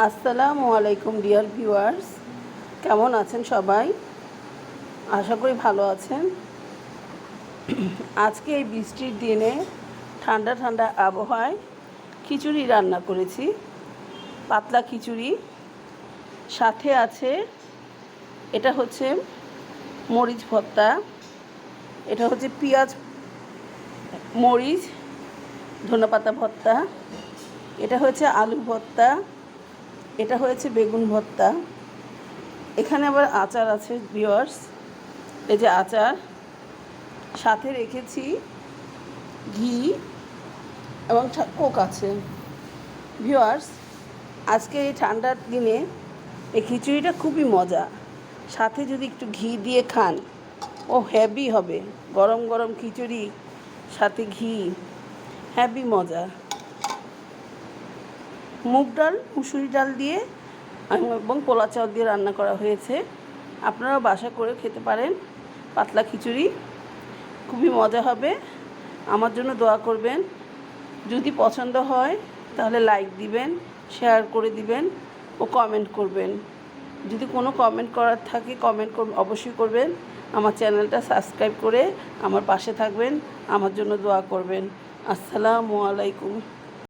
আসসালামু আলাইকুম dear viewers, কেমন আছেন সবাই? আশা করি ভালো আছেন। আজকে এই বৃষ্টির দিনে ঠান্ডা ঠান্ডা আবহাওয়ায় খিচুড়ি রান্না করেছি, পাতলা খিচুড়ি। সাথে আছে এটা হচ্ছে মরিচ ভর্তা, এটা হচ্ছে পেঁয়াজ মরিচ ধনেপাতা ভর্তা, এটা হচ্ছে আলু ভর্তা, এটা হয়েছে বেগুন ভর্তা। এখানে আবার আচার আছে ভিউয়ার্স, এই যে আচার, সাথে রেখেছি ঘি এবং কোক আছে। ভিউয়ার্স, আজকে এই ঠান্ডার দিনে এই খিচুড়িটা খুবই মজা, সাথে যদি একটু ঘি দিয়ে খান ও হেভি হবে। গরম গরম খিচুড়ি সাথে ঘি, হেভি মজা। মুগ ডাল, মুসুরি ডাল দিয়ে এবং পোলা চাল দিয়ে রান্না করা হয়েছে। আপনারাও বাসা করে খেতে পারেন। পাতলা খিচুড়ি খুবই মজা হবে। আমার জন্য দোয়া করবেন। যদি পছন্দ হয় তাহলে লাইক দিবেন, শেয়ার করে দিবেন ও কমেন্ট করবেন। যদি কোনো কমেন্ট করার থাকে কমেন্ট অবশ্যই করবেন। আমার চ্যানেলটা সাবস্ক্রাইব করে আমার পাশে থাকবেন, আমার জন্য দোয়া করবেন। আসসালামু আলাইকুম।